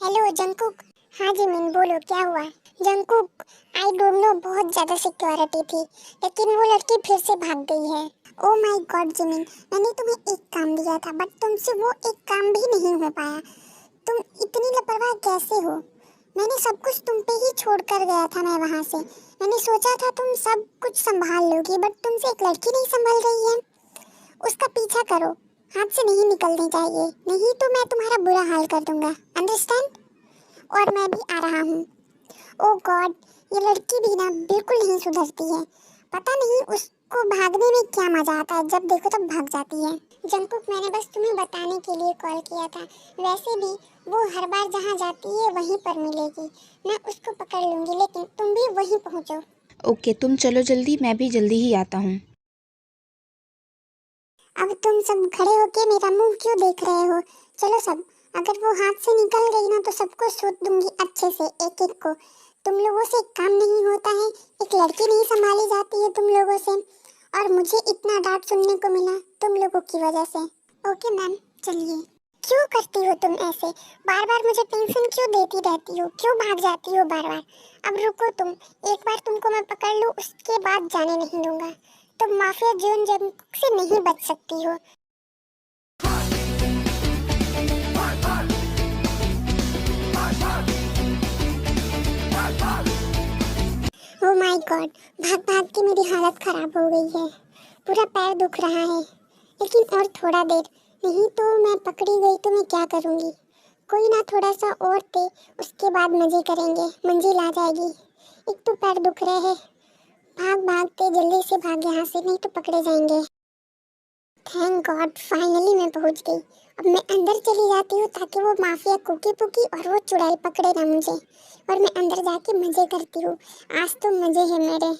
Hello Jungkook. हाँ Jimin बोलो क्या हुआ। जंकुक आई डोंट नो, बहुत ज़्यादा सिक्योरिटी थी लेकिन वो लड़की फिर से भाग गई है। ओ माय गॉड जिमिन, मैंने तुम्हें एक काम दिया था बट तुमसे वो एक काम भी नहीं हो पाया। तुम इतनी लापरवाह कैसे हो। मैंने सब कुछ तुम पे ही छोड़ कर गया था। मैं वहाँ से मैंने सोचा था तुम सब कुछ संभाल लोगी बट तुमसे एक लड़की नहीं संभल रही है। उसका पीछा करो, हाथ से नहीं निकलनी चाहिए, नहीं तो मैं तुम्हारा बुरा हाल कर दूंगा। अंडरस्टैंड। और मैं भी आ रहा हूँ। ओ गॉड, ये लड़की भी ना बिल्कुल नहीं सुधरती है। पता नहीं उसको भागने में क्या मजा आता है, जब देखो तब भाग जाती है। जंकुक मैंने बस तुम्हें बताने के लिए कॉल किया था। वैसे भी वो हर बार जहाँ जाती है वहीं पर मिलेगी। मैं उसको पकड़ लूंगी लेकिन तुम भी वहीं पहुँचो। ओके, तुम चलो जल्दी, मैं भी जल्दी ही आता हूँ। अब तुम सब खड़े होके मेरा मुंह क्यों देख रहे हो। चलो सब, अगर वो हाथ से निकल गई ना तो सबको सूद दूंगी अच्छे से, एक एक को। तुम लोगों से काम नहीं होता है, एक लड़की नहीं संभाली जाती है तुम लोगों से, और मुझे इतना डांट सुनने को मिला तुम लोगों की वजह से। ओके मैम, चलिए। क्यों करती हो तुम ऐसे, बार बार मुझे टेंशन क्यों देती रहती हो, क्यों भाग जाती हो बार बार। अब रुको तुम, एक बार तुमको मैं पकड़ लूँ उसके बाद जाने नहीं दूंगा। तुम माफिया जोन जंग से नहीं बच सकती हो। ओ माय गॉड, भाग भाग के मेरी हालत खराब हो गई है, पूरा पैर दुख रहा है। लेकिन और थोड़ा देर, नहीं तो मैं पकड़ी गई तो मैं क्या करूँगी। कोई ना, थोड़ा सा और दे, उसके बाद मजे करेंगे, मंजिल आ जाएगी। एक तो पैर दुख रहे हैं। भाग भागते जल्दी से भाग यहाँ से, नहीं तो पकड़े जाएंगे। थैंक गॉड, फाइनली मैं पहुंच गई। अब मैं अंदर चली जाती हूँ ताकि वो माफिया कुकी पुकी और वो चुड़ैल पकड़े ना मुझे, और मैं अंदर जाके मजे करती हूँ। आज तो मजे हैं मेरे।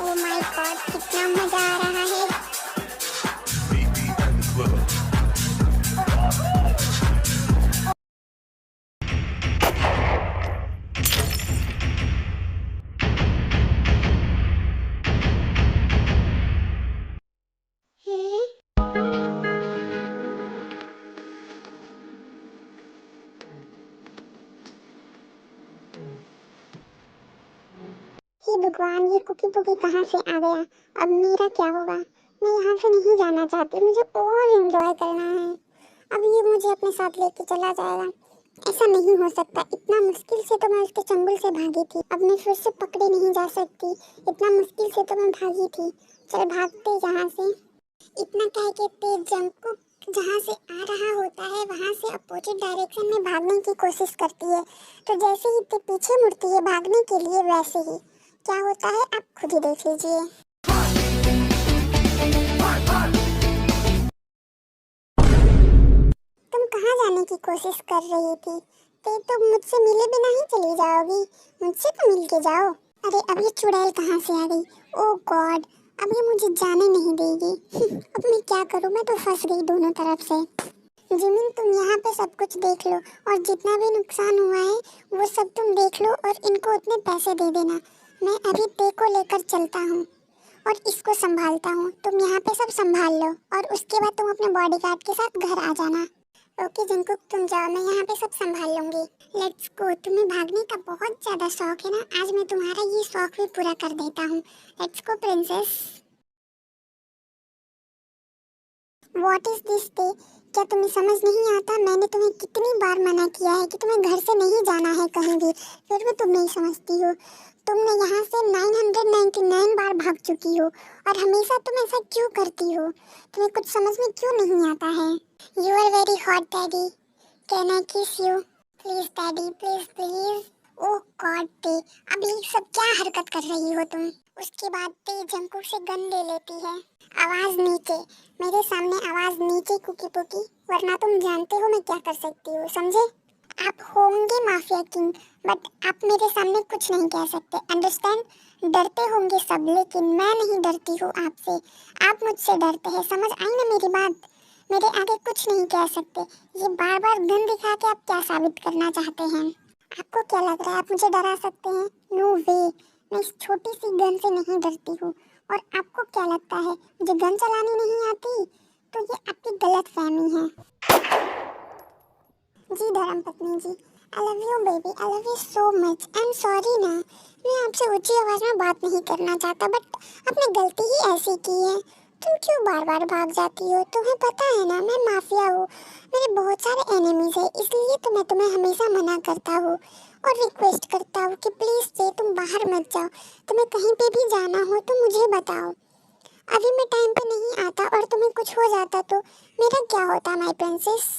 ओ माय गॉड, कितना मजा आ रहा है। हे भगवान, ये कुकी पुकी कहाँ से आ गया। अब मेरा क्या होगा। मैं यहाँ से नहीं जाना चाहती, मुझे और एंजॉय करना है। अब ये मुझे अपने साथ लेके चला जाएगा। ऐसा नहीं हो सकता, इतना मुश्किल से तो मैं उसके चंगुल से भागी थी, अब मैं फिर से पकड़े नहीं जा सकती। इतना मुश्किल से तो मैं भागी थी। चल भागते यहाँ से। इतना कह के तेज जंप जहाँ से आ रहा होता है वहाँ से अपोजिट डायरेक्शन में भागने की कोशिश करती है, तो जैसे ही ते पीछे मुड़ती है भागने के लिए वैसे ही क्या होता है आप खुद ही देख लीजिए। तुम कहाँ जाने की कोशिश कर रही थी। ते तो मुझसे मिले बिना ही चली जाओगी, मुझसे तो मिल के जाओ। अरे अब ये चुड़ैल कहाँ से आ गई। ओ गॉड, अब ये मुझे जाने नहीं देगी। अब मैं क्या करूँ, मैं तो फंस गई दोनों तरफ से। जिमिन तुम यहाँ पे सब कुछ देख लो और जितना भी नुकसान हुआ है वो सब तुम देख लो और इनको उतने पैसे दे देना। मैं अभी ते को लेकर चलता हूँ और इसको संभालता हूँ, तुम यहाँ पे सब संभाल लो और उसके बाद तुम अपने बॉडीगार्ड के साथ घर आ जाना। ओके जंकुक, तुम जाओ, मैं यहाँ पे सब संभाल लूंगी। Let's go. तुम्हें भागने का बहुत ज्यादा शौक है ना, आज मैं तुम्हारा ये शौक भी पूरा कर देता हूँ। Let's go princess. What is this day. क्या तुम्हें समझ नहीं आता, मैंने तुम्हें कितनी बार मना किया है कि तुम्हें घर से नहीं जाना है कहीं भी, फिर भी तुम नहीं समझती हो। तुमने यहाँ से 999 बार भाग चुकी हो और हमेशा तुम ऐसा क्यों करती हो, तुम्हें कुछ समझ में क्यों नहीं आता है। You are very hot daddy, can I kiss you please daddy, please please. Oh God ते, अब ये सब क्या हरकत कर रही हो तुम। उसके बाद ते जंकुक से गन ले लेती है। आवाज नीचे, मेरे सामने आवाज नीचे कुकी पुकी, वरना तुम जानते हो मैं क्या कर सकती हूँ, समझे। आप होंगे माफिया किंग बट आप मेरे सामने कुछ नहीं कह सकते, अंडरस्टैंड। डरते होंगे सब लेकिन मैं नहीं डरती हूँ आपसे, आप मुझसे डरते हैं, समझ आई ना मेरी बात। मेरे आगे कुछ नहीं कह सकते। ये बार बार गन दिखा के आप क्या साबित करना चाहते हैं? आपको क्या लग रहा है आप मुझे डरा सकते हैं? नो वे, मैं इस छोटी सी गन से नहीं डरती हूँ। और आपको क्या लगता है मुझे गन चलानी नहीं आती? तो ये आपकी गलत फहमी है। जी धर्मपत्नी जी, I love you baby, I love you so much. I am sorry ना, मैं आपसे ऊंची आवाज़ में बात नहीं करना चाहता, बट आपने गलती ही ऐसी की है। तुम क्यों बार बार भाग जाती हो? तुम्हें पता है ना मैं माफिया हूँ, मेरे बहुत सारे एनिमीज हैं, इसलिए तो मैं तुम्हें हमेशा मना करता हूँ और रिक्वेस्ट करता हूँ कि प्लीज़ से तुम बाहर मत जाओ। तुम्हें कहीं पे भी जाना हो तो मुझे बताओ। अभी मैं टाइम पे नहीं आता और तुम्हें कुछ हो जाता तो मेरा क्या होता माय प्रिंसेस?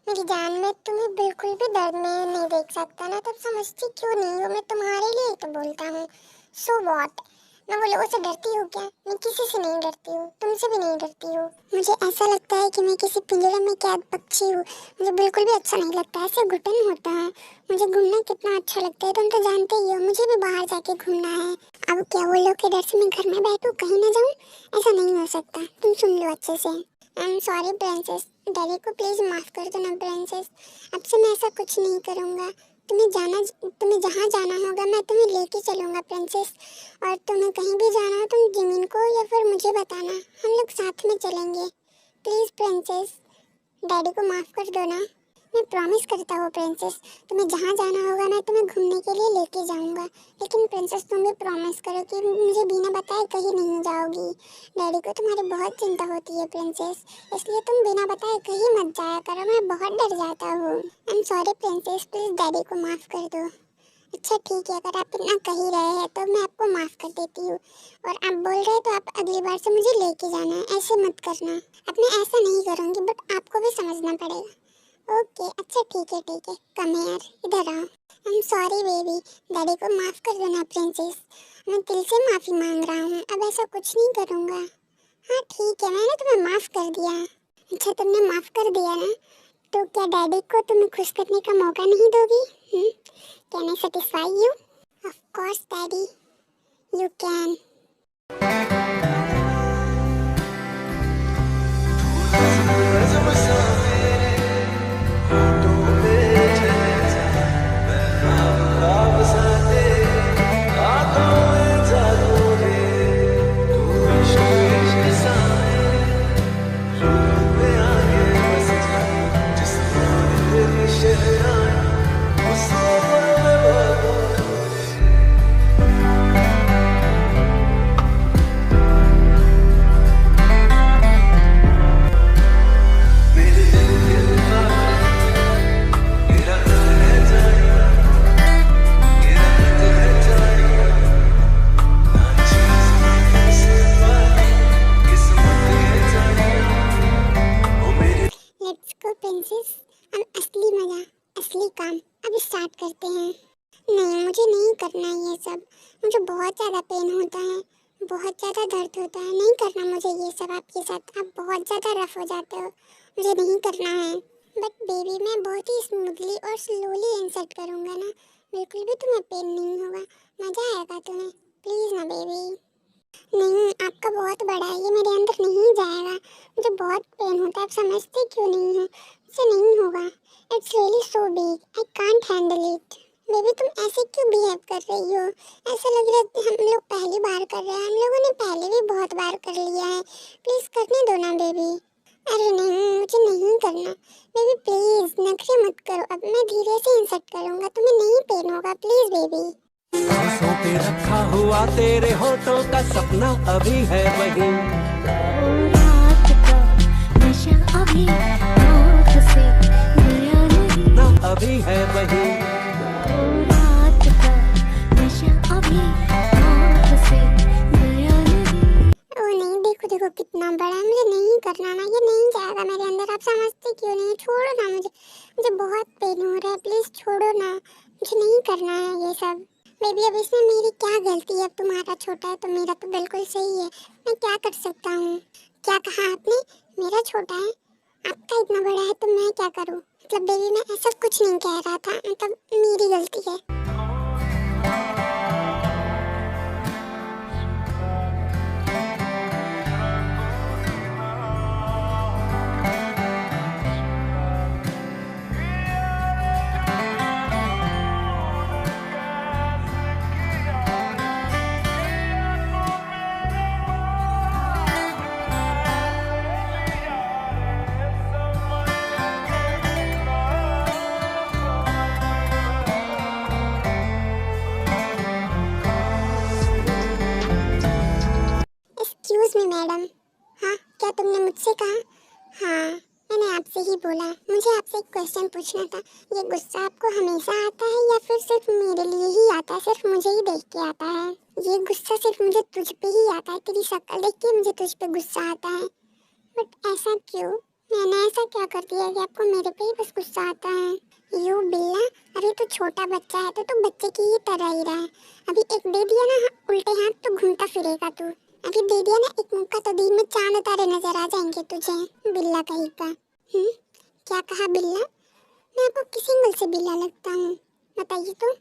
मेरी जान, में तुम्हें बिल्कुल भी दर्द में नहीं देख सकता ना, तब समझती क्यों नहीं हो? मैं तुम्हारे लिए तो बोलता हूँ। सो व्हाट, मैं वो लोगों से डरती हूँ क्या? मैं किसी से नहीं डरती हूँ, तुमसे भी नहीं डरती हूँ। मुझे ऐसा लगता है कि मैं किसी पिंजरे में कैद पक्षी हूँ। मुझे बिल्कुल भी अच्छा नहीं लगता, ऐसे घुटन होता है। मुझे घूमना कितना अच्छा लगता है तुम तो जानते ही हो, मुझे भी बाहर जाके घूमना है। अब क्या वो लोग के डर से मैं घर में बैठूँ, कहीं ना जाऊँ? ऐसा नहीं हो सकता, तुम सुन लो अच्छे से। आई एम सॉरी प्रिंसेस, डैडी को प्लीज़ माफ़ कर दो ना प्रिंसेस। अब से मैं ऐसा कुछ नहीं करूँगा। तुम्हें जहाँ जाना होगा मैं तुम्हें लेके चलूँगा प्रिंसेस। और तुम्हें कहीं भी जाना हो तुम जिमिन को या फिर मुझे बताना, हम लोग साथ में चलेंगे। प्लीज़ प्रिंसेस, डैडी को माफ़ कर दो ना। मैं प्रॉमिस करता हूँ प्रिंसेस, तुम्हें जहाँ जाना होगा मैं तुम्हें घूमने के लिए लेके जाऊँगा। लेकिन प्रिंसेस तुम भी प्रॉमिस करो कि मुझे बिना बताए कहीं नहीं जाओगी। डैडी को तुम्हारी बहुत चिंता होती है प्रिंसेस, इसलिए तुम बिना बताए कहीं मत जाया करो, मैं बहुत डर जाता हूँ। आई am sorry princess, please daddy को माफ़ कर दो। अच्छा ठीक है, अगर आप इतना कह ही रहे हैं तो मैं आपको माफ़ कर देती हूँ। और आप बोल रहे हैं तो आप अगली बार से मुझे लेके जाना है, ऐसे मत करना। अब मैं ऐसा नहीं करूँगी, बट आपको भी समझना पड़ेगा। ओके अच्छा ठीक है, कम यार इधर आओ। आई एम सॉरी बेबी, डैडी को माफ़ कर दो ना प्रिंसेस। मैं दिल से माफ़ी मांग रहा हूँ, अब ऐसा कुछ नहीं करूँगा। हाँ ठीक है, मैंने तुम्हें माफ़ कर दिया। अच्छा तुमने माफ़ कर दिया ना, तो क्या डैडी को तुम्हें खुश करने का मौका नहीं दोगी? Can I satisfy you? Of course daddy, you can. Let's go princess, हम असली मजा, असली काम अब स्टार्ट करते हैं। नहीं मुझे नहीं करना ये सब, मुझे बहुत ज़्यादा पेन होता है, बहुत ज़्यादा दर्द होता है। नहीं करना मुझे ये सब आपके साथ, आप बहुत ज़्यादा रफ हो जाते हो, मुझे नहीं करना है। बट बेबी मैं बहुत ही स्मूथली और स्लोली इंसर्ट करूँगा ना, बिल्कुल भी तुम्हें पेन नहीं होगा, मज़ा आएगा तुम्हें। प्लीज़ ना बेबी। नहीं आपका बहुत बड़ा है, ये मेरे अंदर नहीं जाएगा, मुझे बहुत पेन होता है, आप समझते क्यों नहीं हो? मुझसे नहीं होगा, it's really so big, I can't handle it. Baby तुम ऐसे क्यों बिहेव कर रही हो? ऐसा लग रहा है हम लोग पहली बार कर रहे हैं, हम लोगों ने पहले भी बहुत बार कर लिया है, प्लीज़ करने दो ना बेबी। अरे नहीं मुझे नहीं करना बेबी, प्लीज़ नखरे मत करो, अब मैं धीरे से इंसर्ट करूँगा, तुम्हें नहीं पेन होगा, प्लीज़ बेबी। सांसों पे रखा हुआ तेरे होठों का सपना अभी है वही। रात का नशा अभी आँख से गया नहीं, ना अभी है वही। रात का नशा अभी आँख से गया नहीं। ओ नहीं देखो देखो कितना बड़ा है, मुझे नहीं करना ना, ये नहीं जाएगा मेरे अंदर, आप समझते क्यों नहीं? छोड़ो ना मुझे, मुझे बहुत पेन हो रहा है, प्लीज़ छोड़ो ना, मुझे नहीं करना है ये सब। बेबी अब इसमें मेरी क्या गलती है? अब तुम्हारा छोटा है तो मेरा तो बिल्कुल सही है, मैं क्या कर सकता हूँ? क्या कहा आपने? मेरा छोटा है, आपका इतना बड़ा है तो मैं क्या करूँ? मतलब बेबी मैं ऐसा कुछ नहीं कह रहा था, मतलब मेरी गलती है। क्या तुमने मुझसे कहा? हाँ, मैंने आपसे ही बोला। मुझे आपसे एक क्वेश्चन पूछना था। ये गुस्सा आपको हमेशा आता है या फिर सिर्फ मेरे लिए ही आता है, सिर्फ मुझे ही देख के आता है? ये गुस्सा सिर्फ मुझे तुझ पे ही आता है, तेरी शक्ल देख के मुझे तुझ पे गुस्सा आता है। बट ऐसा क्यों? मैंने ऐसा क्या कर दिया कि आपको मेरे पे ही बस गुस्सा आता है? यू बिल्ला, अभी तो छोटा बच्चा है तो तू बच्चे की ही तरह ही रहा है। अभी एक दे दिया ना उल्टे हाथ तो घूमता फिरेगा तू। अभी दे दिया ना एक मुक्का तो दिन में चांद तारे नजर आ जाएंगे तुझे, बिल्ला कहीं का। क्या कहा बिल्ला? मैं आपको किस एंगल से बिल्ला लगता हूँ बताइए तो?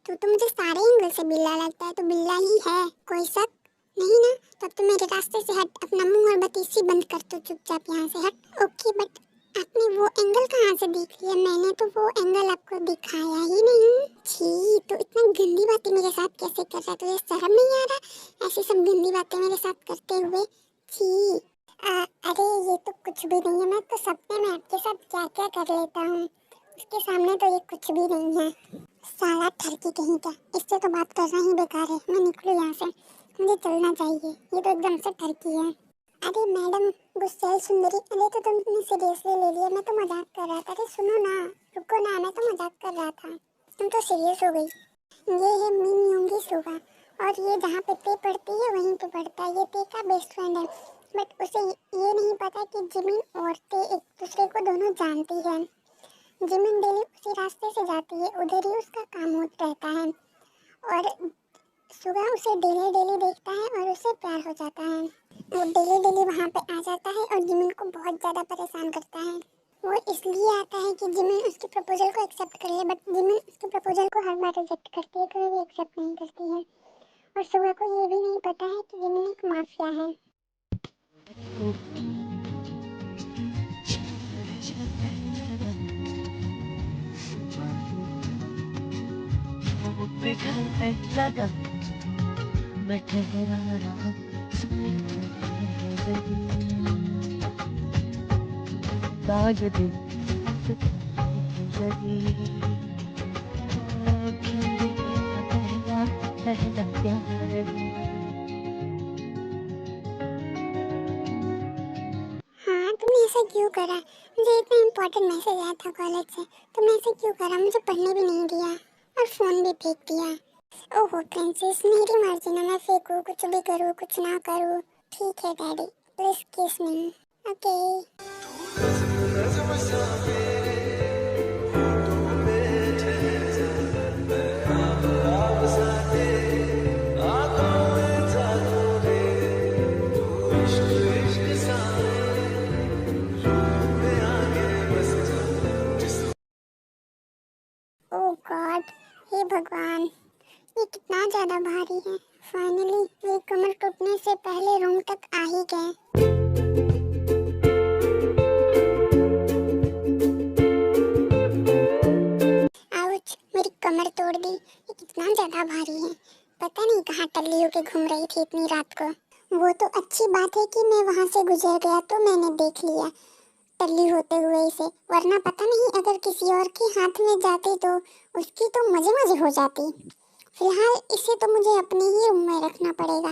तू तो मुझे सारे एंगल से बिल्ला लगता है, तो बिल्ला ही है, कोई शक नहीं ना? तब तो मेरे रास्ते से हट, अपना मुंह और बतीसी बंद कर, तो चुपचाप यहाँ से हट। ओके, बट आपने वो एंगल कहाँ से देख लिया? मैंने तो वो एंगल आपको दिखाया ही नहीं। छी, तो इतना गंदी बातें मेरे साथ कैसे कर रहा है? तुझे शर्म नहीं आ रहा ऐसी सब गंदी बातें मेरे साथ करते हुए? छी। अरे ये तो कुछ भी नहीं है, मैं तो सपने में आपके साथ क्या क्या कर लेता हूँ, उसके सामने तो ये कुछ भी नहीं है। साला ठरकी कहीं का, इससे तो बात करना ही बेकार है। मैं निकलूँ यहाँ से, मुझे चलना चाहिए, ये तो एकदम से ठरकी है। अरे मैडम गुस्सेल सुंदरी, अरे तो तुमने सीरियसली ले लिया, मैं तो मजाक कर रहा था। अरे सुनो ना, रुको ना, मैं तो मजाक कर रहा था, तुम तो सीरियस हो गई। ये है मीन योंगी सुगा, और ये जहाँ पे ते पढ़ती है वहीं पे पढ़ता है। ये ते का बेस्ट फ्रेंड है, बट उसे ये नहीं पता कि जिमिन और ते एक दूसरे को दोनों जानती है। जिमिन डेली उसी रास्ते से जाती है, उधर ही उसका काम होता रहता है, और सुगा उसे डेली डेली देखता है और उससे प्यार हो जाता है। वो डेली डेली वहाँ पे आ जाता है और जिमिन को बहुत ज़्यादा परेशान करता है। वो इसलिए आता है कि जिमिन उसके प्रपोजल को एक्सेप्ट कर ले, बट जिमिन उसके प्रपोजल को हर बार रिजेक्ट करती है, कभी भी एक्सेप्ट नहीं करती है। और सुगा को ये भी नहीं पता है कि जिमिन एक माफिया है। पिघलने लगा, मैं ठहरा रहा, दाग दे पहला प्यार। हाँ, तुमने ऐसा क्यों करा? मुझे इतना इम्पोर्टेंट मैसेज आया था कॉलेज से, तुमने ऐसा क्यों करा? मुझे पढ़ने भी नहीं दिया और फ़ोन भी फेंक दिया। ओहो प्रिंसेस, मेरी मर्जी ना, मैं फेंकूँ, कुछ भी करूँ, कुछ ना करूँ। ठीक है daddy, please kiss me. Okay. Oh God, हे भगवान, ये कितना ज़्यादा भारी है। फाइनली ये कमर टूटने से पहले रूम तक आ ही गए। आउच, मेरी कमर तोड़ दी। ये कितना ज़्यादा भारी है, पता नहीं कहाँ टल्ली होके घूम रही थी इतनी रात को। वो तो अच्छी बात है कि मैं वहाँ से गुजर गया तो मैंने देख लिया टल्ली होते हुए इसे, वरना पता नहीं अगर किसी और के हाथ में जाती तो उसकी तो मजे मजे हो जाती। फिलहाल इसे तो मुझे अपने ही रूम में रखना पड़ेगा,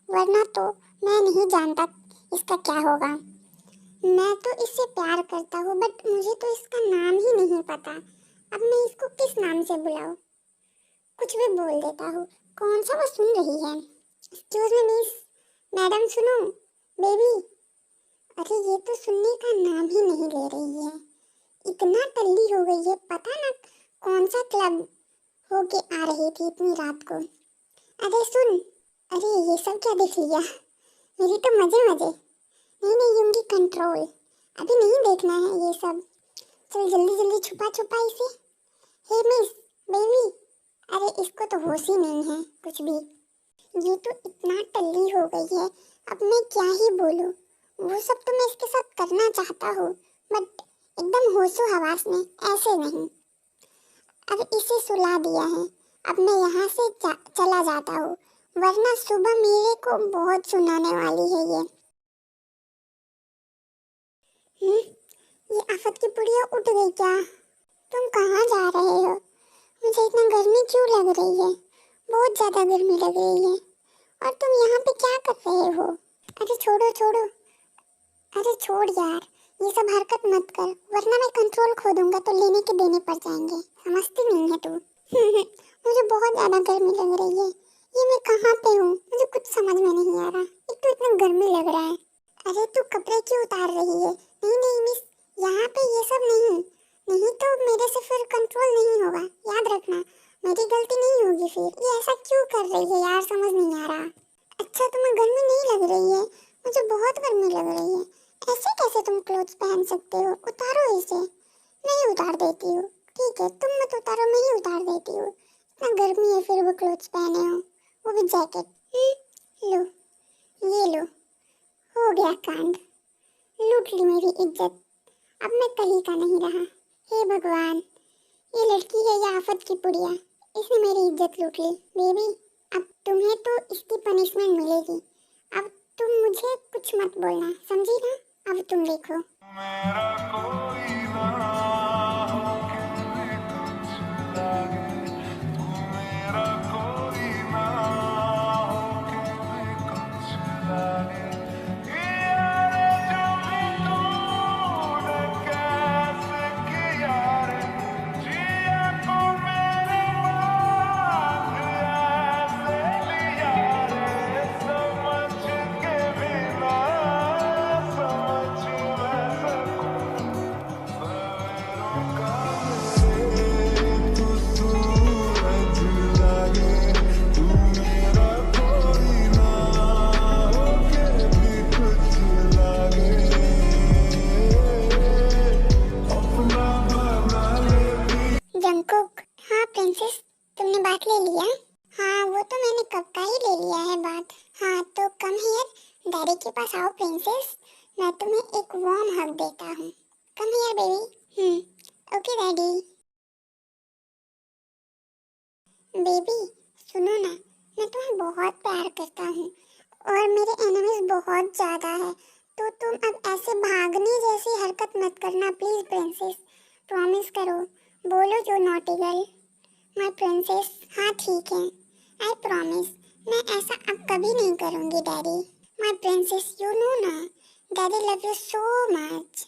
वरना तो मैं नहीं जानता इसका क्या होगा। मैं तो इससे प्यार करता हूँ, बट मुझे तो इसका नाम ही नहीं पता। अब मैं इसको किस नाम से बुलाऊं? कुछ भी बोल देता हूँ। कौन सा वो सुन रही है? एक्सक्यूज मी मिस, मैडम सुनो, बेबी। अरे ये तो सुनने का नाम ही नहीं ले रही है। इतना टल्ली हो गई है, पता ना कौन सा क्लब होके आ रही थी इतनी रात को। अरे सुन, अरे ये सब क्या देख लिया? मेरी तो मजे मजे। नहीं नहीं यूंगी कंट्रोल, अभी नहीं देखना है ये सब। चल जल्दी जल्दी छुपा छुपा इसे। हे मिस, बेबी। अरे इसको तो होश ही नहीं है कुछ भी। ये तो इतना टल्ली हो गई है, अब मैं क्या ही बोलूँ। वो सब तो मैं इसके साथ करना चाहता हूँ, बट एकदम होशो हवास में ऐसे नहीं। अब इसे सुला दिया है, अब मैं यहाँ से चला जाता हूँ, वरना सुबह मेरे को बहुत सुनाने वाली है ये। ये आफत की बुढ़िया उठ गई क्या? तुम कहाँ जा रहे हो? मुझे इतना गर्मी क्यों लग रही है? बहुत ज़्यादा गर्मी लग रही है। और तुम यहाँ पे क्या कर रहे हो? अरे छोड़ो छोड़ो, अरे छोड़ यार, ये सब हरकत मत कर, वरना मैं कंट्रोल खो दूंगा तो लेने के देने पड़ जाएंगे। समझती नहीं है तू? मुझे बहुत ज्यादा गर्मी लग रही है। ये मैं कहाँ पे हूँ? मुझे कुछ समझ में नहीं आ रहा। एक तो इतना गर्मी लग रहा है। अरे तू कपड़े क्यों उतार रही है? नहीं नहीं मिस, यहाँ पे ये सब नहीं। नहीं तो मेरे से फिर कंट्रोल नहीं होगा, याद रखना। मेरी गलती नहीं होगी फिर। ये ऐसा क्यों कर रही है यार, समझ नहीं आ रहा। अच्छा तुम्हें गर्मी नहीं लग रही है? मुझे बहुत गर्मी लग रही है। ऐसे कैसे तुम क्लोथ्स पहन सकते हो? उतारो इसे। नहीं उतार देती हूँ। ठीक है तुम मत उतारो, मैं ही उतार देती हूँ। इतना गर्मी है फिर वो क्लोथ्स पहने हो, वो भी जैकेट। लो ये लो, हो गया कांड। लूट ली मेरी इज्जत। अब मैं कहीं का नहीं रहा। हे भगवान, ये लड़की है या आफत की पुड़िया, इसने मेरी इज्जत लूट ली। बेबी अब तुम्हें तो इसकी पनिशमेंट मिलेगी। अब तुम मुझे कुछ मत बोलना, समझी ना? अब तुम देखो। जंकुक, हाँ प्रिंसेस, तुमने बात ले लिया? हाँ वो तो मैंने कब का ही ले लिया है बात। हाँ तो कम हियर, डैडी के पास आओ प्रिंसेस, मैं तुम्हें एक वार्म हग देता हूँ। Come here baby. Okay daddy. Baby सुनो ना, मैं तुम्हें बहुत प्यार करता हूँ और मेरे एनिमीज बहुत ज़्यादा है, तो तुम अब ऐसे भागने जैसी हरकत मत करना प्लीज़ प्रिंसेस। प्रॉमिस करो, बोलो जो नॉटी गर्ल। My princess. हाँ ठीक है, आई प्रॉमिस, मैं ऐसा अब कभी नहीं करूँगी daddy. My princess, you know ना, daddy love you so much.